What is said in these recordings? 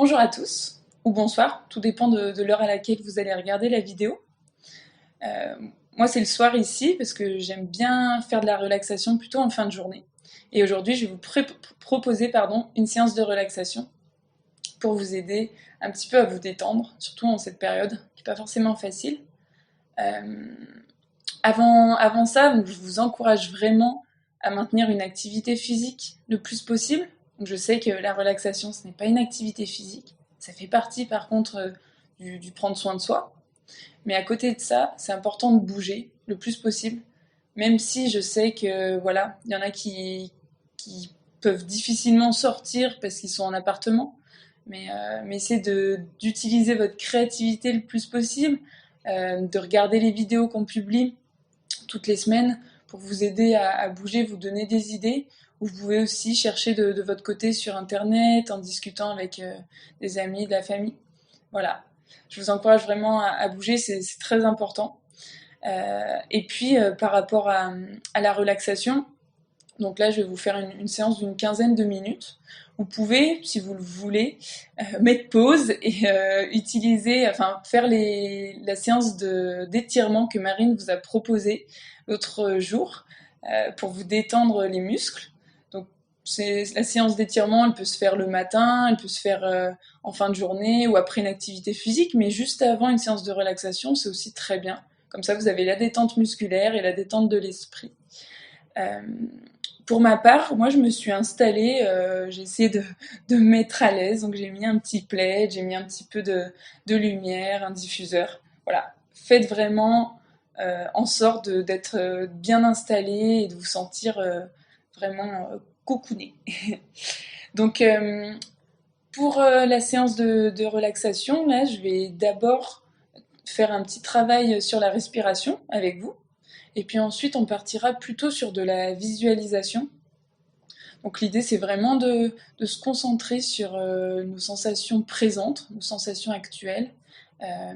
Bonjour à tous, ou bonsoir, tout dépend de l'heure à laquelle vous allez regarder la vidéo. Euh, Moi c'est le soir ici parce que j'aime bien faire de la relaxation plutôt en fin de journée. Et aujourd'hui je vais vous proposer une séance de relaxation pour vous aider un petit peu à vous détendre, surtout en cette période qui n'est pas forcément facile. Euh, avant ça, donc, je vous encourage vraiment à maintenir une activité physique le plus possible. Donc, je sais que la relaxation, ce n'est pas une activité physique. Ça fait partie, par contre, du prendre soin de soi. Mais à côté de ça, c'est important de bouger le plus possible. Même si je sais que, voilà, il y en a qui peuvent difficilement sortir parce qu'ils sont en appartement. Mais essayez d'utiliser votre créativité le plus possible, de regarder les vidéos qu'on publie toutes les semaines pour vous aider à bouger, vous donner des idées. Vous pouvez aussi chercher de votre côté sur Internet en discutant avec des amis, de la famille. Voilà. Je vous encourage vraiment à bouger, c'est très important. Et puis, par rapport à la relaxation, donc là, je vais vous faire une séance d'une quinzaine de minutes. Vous pouvez, si vous le voulez, mettre pause et faire la séance d'étirement que Marine vous a proposée l'autre jour pour vous détendre les muscles. Donc, la séance d'étirement, elle peut se faire le matin, elle peut se faire en fin de journée ou après une activité physique, mais juste avant une séance de relaxation, c'est aussi très bien. Comme ça, vous avez la détente musculaire et la détente de l'esprit. Euh, pour ma part, moi je me suis installée, j'ai essayé de me mettre à l'aise, donc j'ai mis un petit plaid, j'ai mis un petit peu de lumière, un diffuseur. Voilà, faites vraiment en sorte d'être bien installé et de vous sentir vraiment cocooné. Donc pour la séance de relaxation, là je vais d'abord faire un petit travail sur la respiration avec vous. Et puis ensuite, on partira plutôt sur de la visualisation. Donc l'idée, c'est vraiment de se concentrer sur nos sensations présentes, nos sensations actuelles, euh,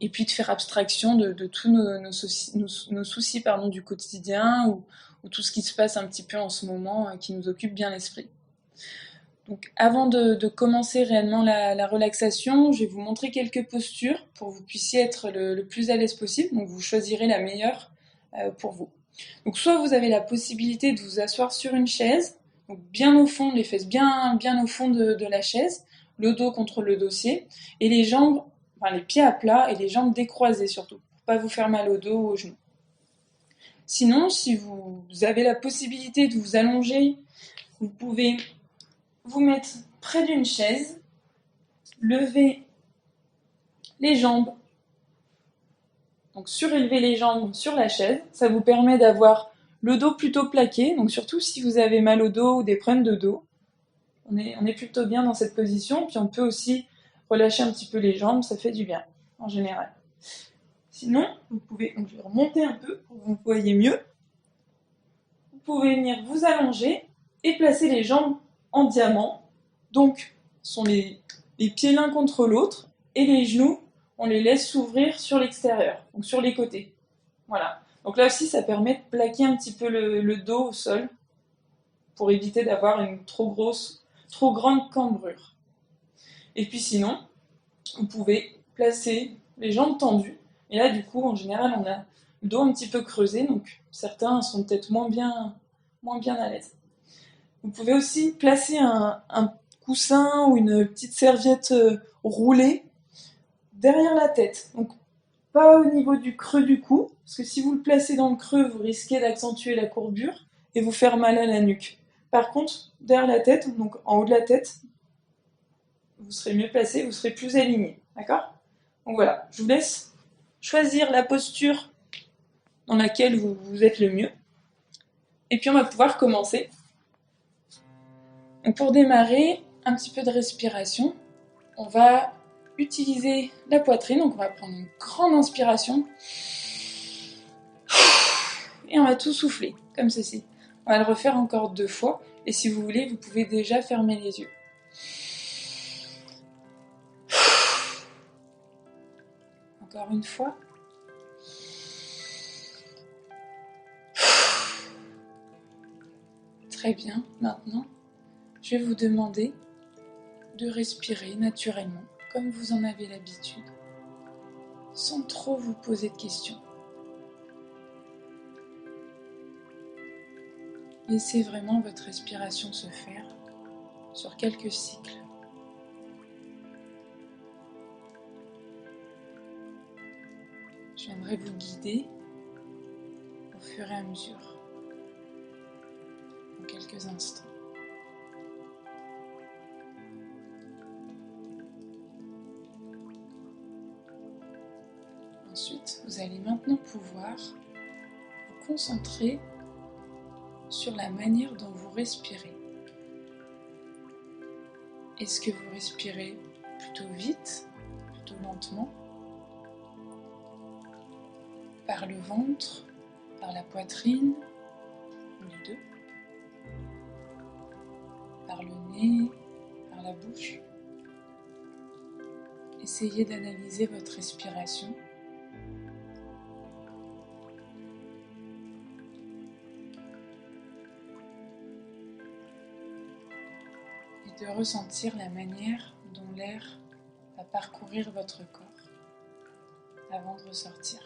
et puis de faire abstraction de tous nos soucis du quotidien ou tout ce qui se passe un petit peu en ce moment qui nous occupe bien l'esprit. Donc avant de commencer réellement la relaxation, je vais vous montrer quelques postures pour que vous puissiez être le plus à l'aise possible. Donc vous choisirez la meilleure pour vous. Donc soit vous avez la possibilité de vous asseoir sur une chaise, donc bien au fond, les fesses bien au fond de la chaise, le dos contre le dossier, et les jambes, enfin les pieds à plat et les jambes décroisées surtout, pour pas vous faire mal au dos ou aux genoux. Sinon, si vous avez la possibilité de vous allonger, vous pouvez vous mettre près d'une chaise, lever les jambes, donc surélever les jambes sur la chaise, ça vous permet d'avoir le dos plutôt plaqué, donc surtout si vous avez mal au dos ou des problèmes de dos, on est plutôt bien dans cette position, puis on peut aussi relâcher un petit peu les jambes, ça fait du bien, en général. Sinon, vous pouvez, donc je vais remonter un peu pour que vous voyez mieux, vous pouvez venir vous allonger et placer les jambes en diamant, donc sont les pieds l'un contre l'autre, et les genoux, on les laisse s'ouvrir sur l'extérieur, donc sur les côtés. Voilà. Donc là aussi, ça permet de plaquer un petit peu le dos au sol pour éviter d'avoir une trop grande cambrure. Et puis sinon, vous pouvez placer les jambes tendues. Et là, du coup, en général, on a le dos un petit peu creusé, donc certains sont peut-être moins bien à l'aise. Vous pouvez aussi placer un coussin ou une petite serviette roulée derrière la tête. Donc pas au niveau du creux du cou, parce que si vous le placez dans le creux, vous risquez d'accentuer la courbure et vous faire mal à la nuque. Par contre, derrière la tête, donc en haut de la tête, vous serez mieux placé, vous serez plus aligné. D'accord ? Donc voilà, je vous laisse choisir la posture dans laquelle vous êtes le mieux. Et puis on va pouvoir commencer. Donc pour démarrer, un petit peu de respiration. On va utiliser la poitrine, donc on va prendre une grande inspiration. Et on va tout souffler, comme ceci. On va le refaire encore 2 fois. Et si vous voulez, vous pouvez déjà fermer les yeux. Encore une fois. Très bien. Maintenant, je vais vous demander de respirer naturellement, comme vous en avez l'habitude, sans trop vous poser de questions. Laissez vraiment votre respiration se faire sur quelques cycles. Je viendrai vous guider au fur et à mesure, en quelques instants. Ensuite, vous allez maintenant pouvoir vous concentrer sur la manière dont vous respirez. Est-ce que vous respirez plutôt vite, plutôt lentement, par le ventre, par la poitrine, ou les deux, par le nez, par la bouche? Essayez d'analyser votre respiration. Et de ressentir la manière dont l'air va parcourir votre corps avant de ressortir.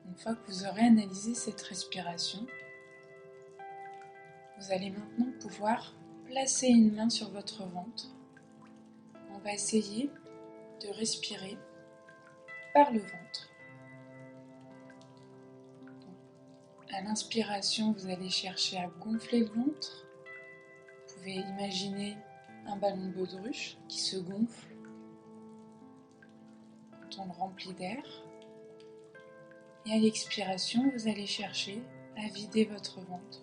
Une fois que vous aurez analysé cette respiration, vous allez maintenant pouvoir placer une main sur votre ventre. On va essayer de respirer par le ventre. À l'inspiration, vous allez chercher à gonfler le ventre. Vous pouvez imaginer un ballon de baudruche qui se gonfle quand on le remplit d'air. Et à l'expiration, vous allez chercher à vider votre ventre.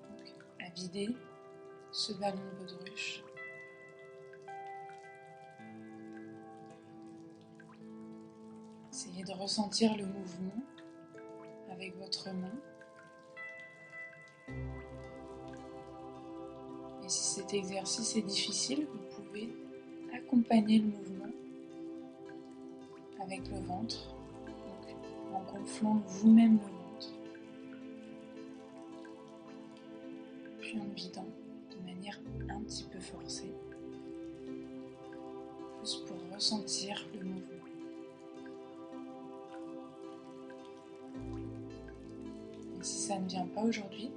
Donc, à vider ce ballon de baudruche. Essayez de ressentir le mouvement avec votre main. Et si cet exercice est difficile, vous pouvez accompagner le mouvement avec le ventre, donc en gonflant vous-même le ventre, puis en le vidant de manière un petit peu forcée, juste pour ressentir le mouvement. Et si ça ne vient pas aujourd'hui,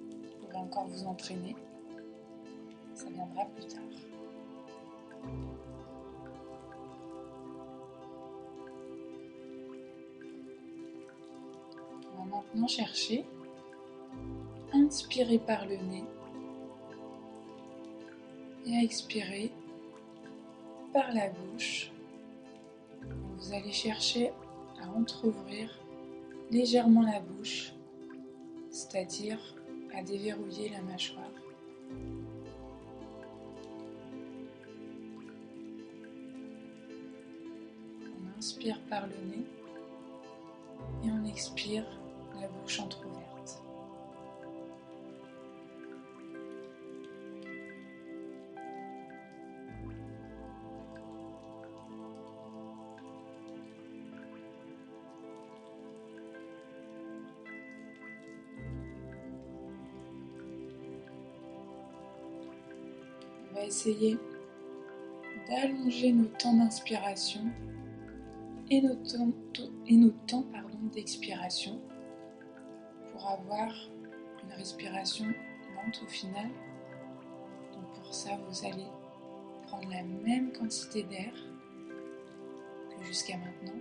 vous pourrez encore vous entraîner, ça viendra plus tard. On va maintenant chercher, inspirer par le nez et à expirer par la bouche. Vous allez chercher à entrouvrir légèrement la bouche, c'est-à-dire à déverrouiller la mâchoire. On inspire par le nez et on expire la bouche entrouverte. On va essayer d'allonger nos temps d'inspiration et nos temps d'expiration pour avoir une respiration lente au final. Donc pour ça, vous allez prendre la même quantité d'air que jusqu'à maintenant,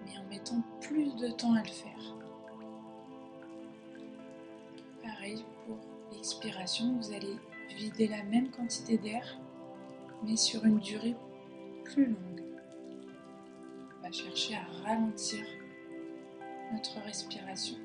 mais en mettant plus de temps à le faire. Pareil pour l'expiration, vous allez vider la même quantité d'air, mais sur une durée plus longue. On va chercher à ralentir notre respiration.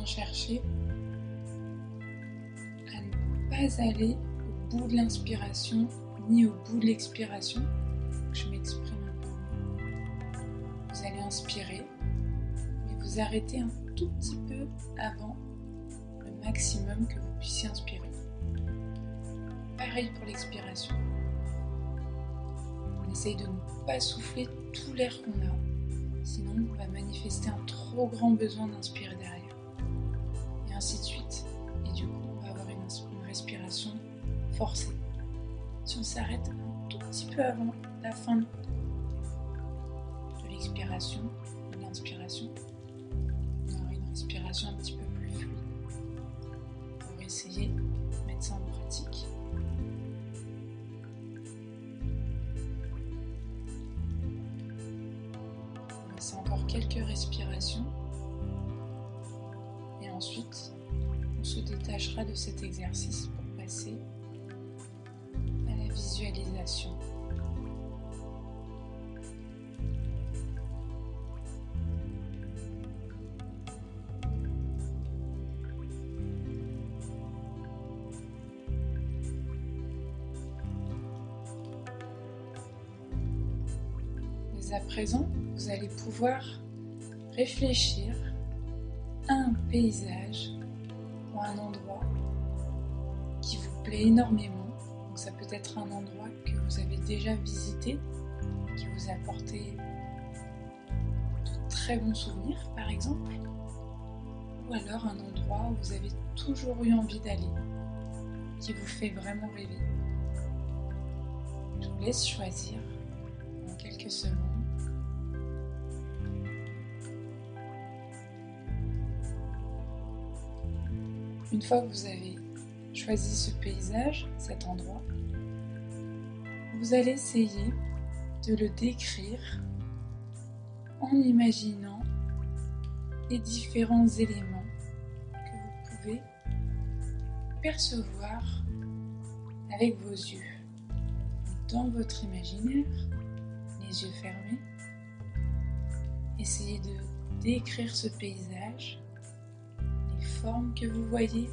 chercher à ne pas aller au bout de l'inspiration ni au bout de l'expiration. Je m'exprime un peu. Vous allez inspirer, mais vous arrêtez un tout petit peu avant le maximum que vous puissiez inspirer. Pareil pour l'expiration. On essaye de ne pas souffler tout l'air qu'on a, sinon on va manifester un trop grand besoin d'inspirer derrière. Et ainsi de suite. Et du coup, on va avoir une respiration forcée. Si on s'arrête un tout petit peu avant la fin de l'expiration ou de l'inspiration, on aura une respiration un petit peu plus fluide. On va essayer de mettre ça en pratique. On va laisser encore quelques respirations et ensuite on se détachera de cet exercice pour passer à la visualisation. Mais à présent, vous allez pouvoir réfléchir à un paysage ou un endroit qui vous plaît énormément. Donc ça peut être un endroit que vous avez déjà visité, qui vous a apporté de très bons souvenirs par exemple, ou alors un endroit où vous avez toujours eu envie d'aller, qui vous fait vraiment rêver. Je vous laisse choisir en quelques secondes. Une fois que vous avez choisi ce paysage, cet endroit, vous allez essayer de le décrire en imaginant les différents éléments que vous pouvez percevoir avec vos yeux. Dans votre imaginaire, les yeux fermés, essayez de décrire ce paysage, les formes que vous voyez,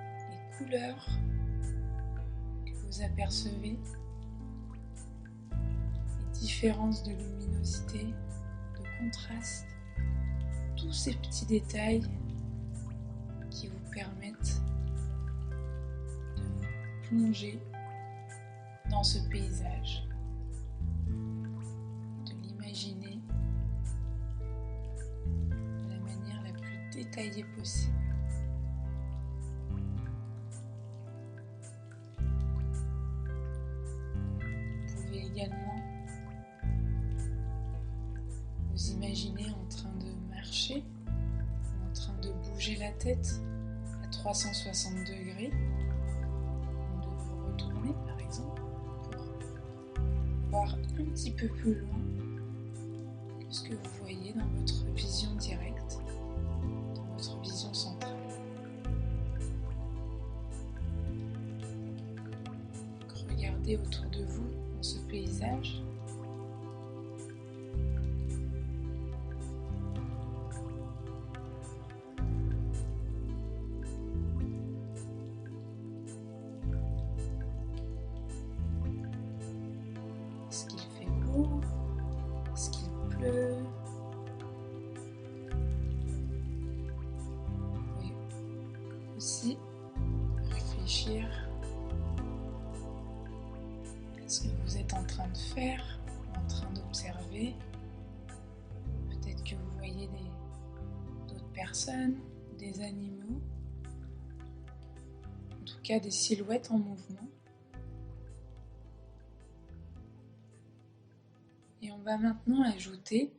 les couleurs que vous apercevez, les différences de luminosité, de contraste, tous ces petits détails qui vous permettent de vous plonger dans ce paysage, de l'imaginer de la manière la plus détaillée possible. Vous pouvez également vous imaginer en train de marcher, en train de bouger la tête à 360 degrés, ou de vous retourner par exemple, pour voir un petit peu plus loin que ce que vous voyez dans votre vision directe, dans votre vision centrale. Donc, regardez autour de vous dans ce paysage. Est-ce qu'il fait beau? Est-ce qu'il pleut? Vous pouvez aussi réfléchir à ce que vous êtes en train de faire, en train d'observer. Peut-être que vous voyez d'autres personnes, des animaux, en tout cas des silhouettes en mouvement. Et on va maintenant ajouter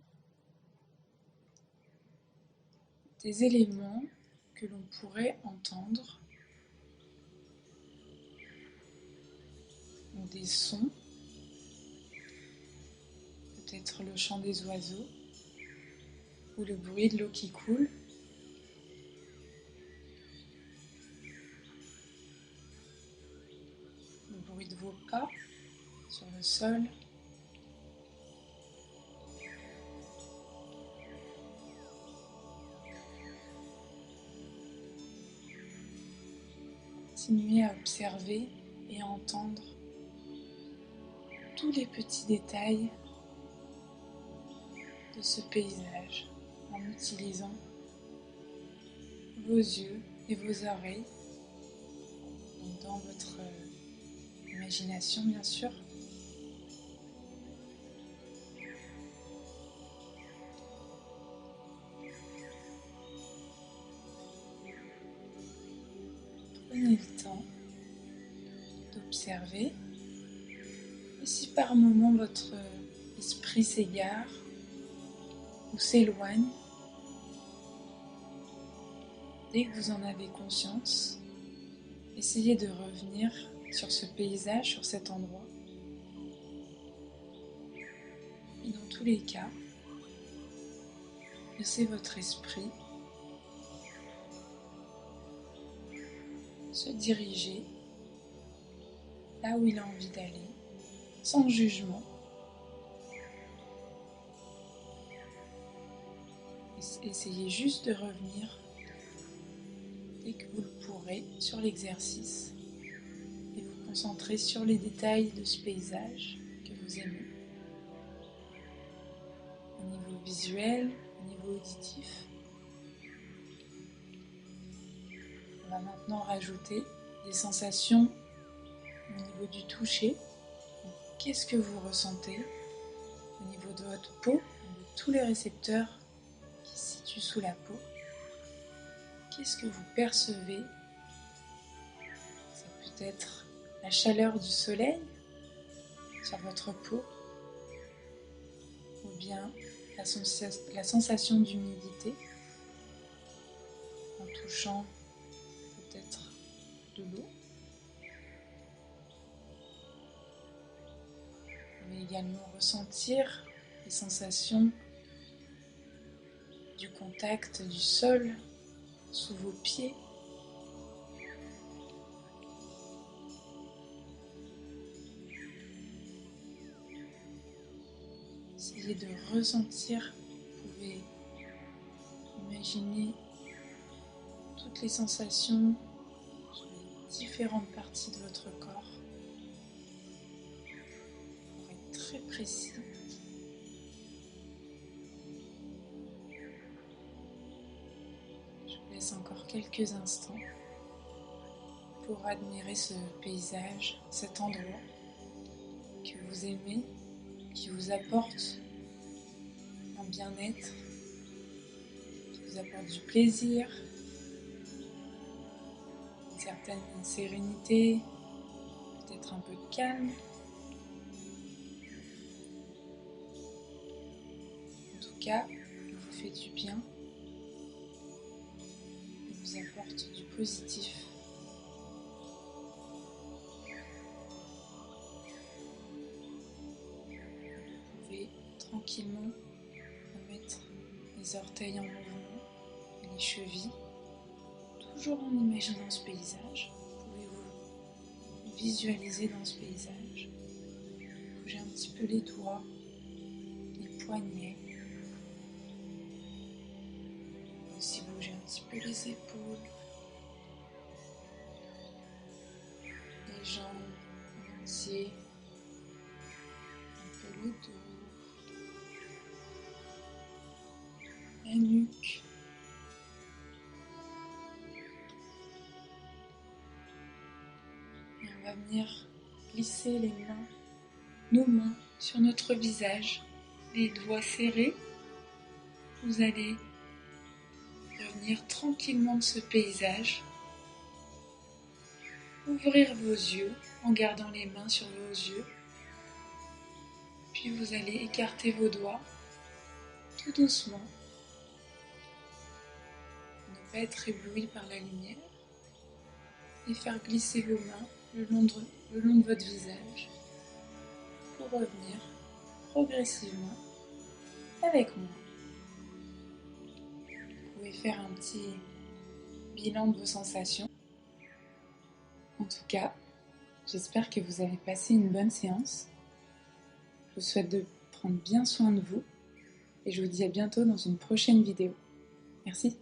des éléments que l'on pourrait entendre, ou des sons, peut-être le chant des oiseaux ou le bruit de l'eau qui coule. Le bruit de vos pas sur le sol. continuez à observer et à entendre tous les petits détails de ce paysage en utilisant vos yeux et vos oreilles, donc dans votre imagination bien sûr. Prenez le temps d'observer. Et si par moment votre esprit s'égare ou s'éloigne, dès que vous en avez conscience, essayez de revenir sur ce paysage, sur cet endroit. Et dans tous les cas, laissez votre esprit se diriger là où il a envie d'aller, sans jugement. Essayez juste de revenir dès que vous le pourrez sur l'exercice et vous concentrer sur les détails de ce paysage que vous aimez, au niveau visuel, au niveau auditif. On va maintenant rajouter des sensations au niveau du toucher. Qu'est-ce que vous ressentez au niveau de votre peau, de tous les récepteurs qui se situent sous la peau? Qu'est-ce que vous percevez? Ça peut être la chaleur du soleil sur votre peau, ou bien la sensation d'humidité en touchant peut-être de l'eau. Vous pouvez également ressentir les sensations du contact du sol sous vos pieds. Essayez de ressentir, vous pouvez imaginer toutes les sensations sur les différentes parties de votre corps pour être très précis. Je vous laisse encore quelques instants pour admirer ce paysage, cet endroit que vous aimez, qui vous apporte un bien-être, qui vous apporte du plaisir, une certaine sérénité, peut-être un peu de calme. En tout cas, il vous fait du bien, il vous apporte du positif. Tranquillement remettre les orteils en mouvement et les chevilles, toujours en imaginant ce paysage. Vous pouvez vous visualiser dans ce paysage. Bougez un petit peu les doigts, les poignets. Aussi bouger un petit peu les épaules, les jambes entières, un peu le dos. La nuque. Et on va venir glisser les mains, nos mains sur notre visage, les doigts serrés. Vous allez revenir tranquillement de ce paysage. Ouvrir vos yeux en gardant les mains sur vos yeux. Puis vous allez écarter vos doigts tout doucement. Ne pas être ébloui par la lumière. Et faire glisser vos mains le long de votre visage pour revenir progressivement avec moi. Vous pouvez faire un petit bilan de vos sensations. En tout cas, j'espère que vous avez passé une bonne séance. Je vous souhaite de prendre bien soin de vous et je vous dis à bientôt dans une prochaine vidéo. Merci.